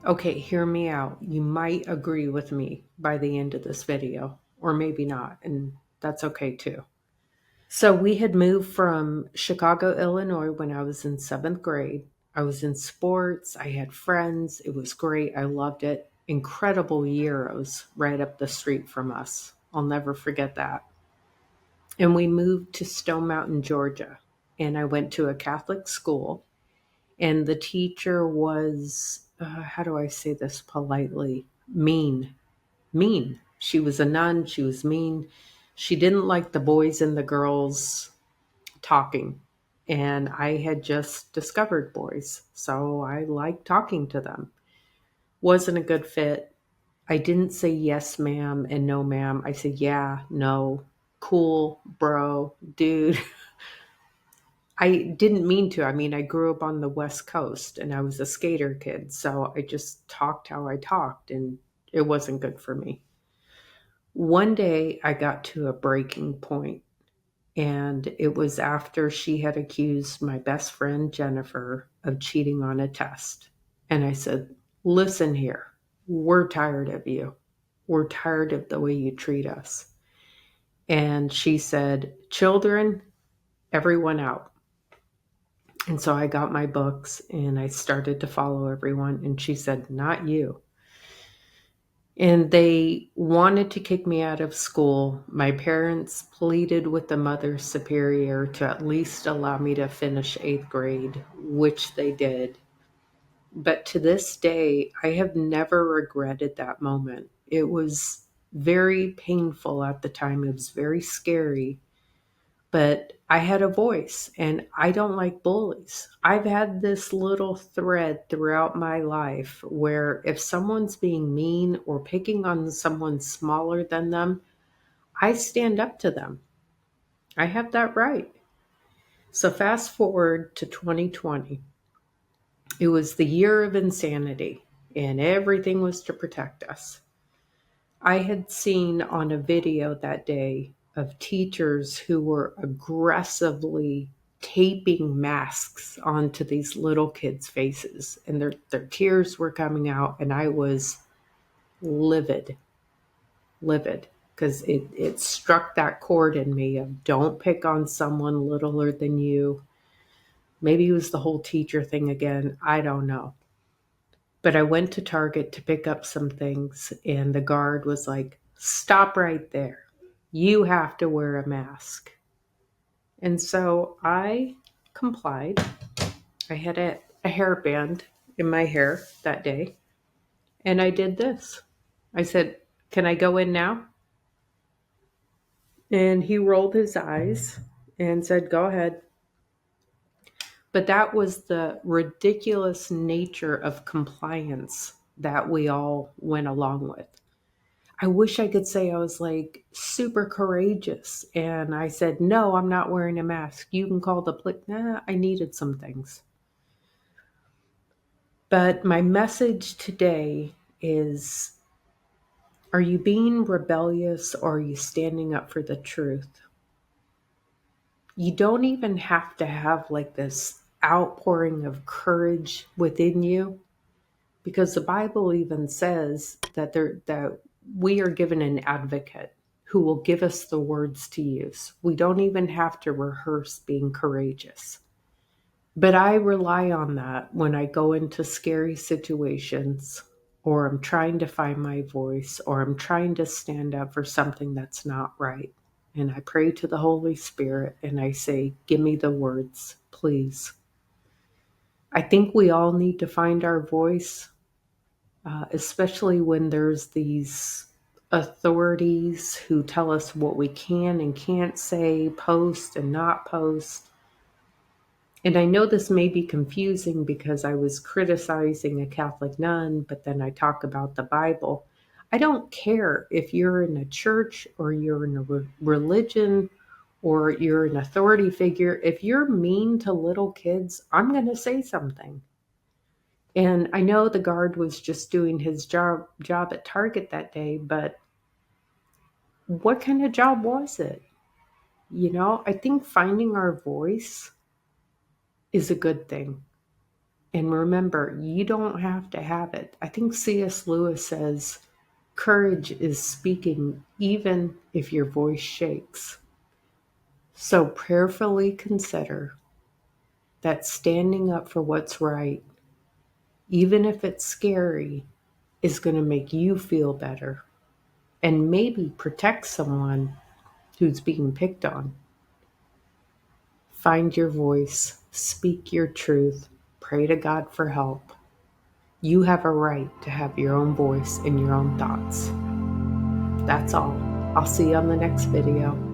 Okay, hear me out. You might agree with me by the end of this video, or maybe not, and that's okay too. So, we had moved from Chicago, Illinois when I was in seventh grade. I was in sports, I had friends, it was great, I loved it. Incredible Euros right up the street from us. I'll never forget that. And we moved to Stone Mountain, Georgia, and I went to a Catholic school. And the teacher was, how do I say this politely? Mean. Mean. She was a nun. She was mean. She didn't like the boys and the girls talking. And I had just discovered boys. So I liked talking to them. Wasn't a good fit. I didn't say yes, ma'am, and no, ma'am. I said, yeah, no, cool, bro, dude. I didn't mean to. I mean, I grew up on the West Coast and I was a skater kid. So I just talked how I talked and it wasn't good for me. One day I got to a breaking point, and it was after she had accused my best friend Jennifer of cheating on a test. And I said, listen here, we're tired of you. We're tired of the way you treat us. And she said, children, everyone out. And so I got my books and I started to follow everyone. And she said, not you. And they wanted to kick me out of school. My parents pleaded with the mother superior to at least allow me to finish eighth grade, which they did. But to this day, I have never regretted that moment. It was very painful at the time, it was very scary. But I had a voice and I don't like bullies. I've had this little thread throughout my life where if someone's being mean or picking on someone smaller than them, I stand up to them. I have that right. So fast forward to 2020. It was the year of insanity and everything was to protect us. I had seen on a video that day of teachers who were aggressively taping masks onto these little kids' faces, and their tears were coming out, and I was livid, livid, because it struck that chord in me of don't pick on someone littler than you. Maybe it was the whole teacher thing again. I don't know. But I went to Target to pick up some things, and the guard was like, stop right there. You have to wear a mask. And so I complied. I had a hairband in my hair that day, and I did this. I said, can I go in now? And he rolled his eyes and said, go ahead. But that was the ridiculous nature of compliance that we all went along with. I wish I could say I was like super courageous. And I said, no, I'm not wearing a mask. You can call the police. Nah, I needed some things. But my message today is, are you being rebellious or are you standing up for the truth? You don't even have to have like this outpouring of courage within you, because the Bible even says that we are given an advocate who will give us the words to use. We don't even have to rehearse being courageous. But I rely on that when I go into scary situations, or I'm trying to find my voice, or I'm trying to stand up for something that's not right. And I pray to the Holy Spirit and I say, give me the words, please. I think we all need to find our voice, especially when there's these authorities who tell us what we can and can't say, post and not post. And I know this may be confusing because I was criticizing a Catholic nun, but then I talk about the Bible. I don't care if you're in a church or you're in a religion or you're an authority figure. If you're mean to little kids, I'm going to say something. And I know the guard was just doing his job at Target that day, but what kind of job was it? I think finding our voice is a good thing. And remember, you don't have to have it. I think C.S. Lewis says, courage is speaking even if your voice shakes. So prayerfully consider that standing up for what's right, even if it's scary, is going to make you feel better and maybe protect someone who's being picked on. Find your voice, speak your truth, pray to God for help. You have a right to have your own voice and your own thoughts. That's all. I'll see you on the next video.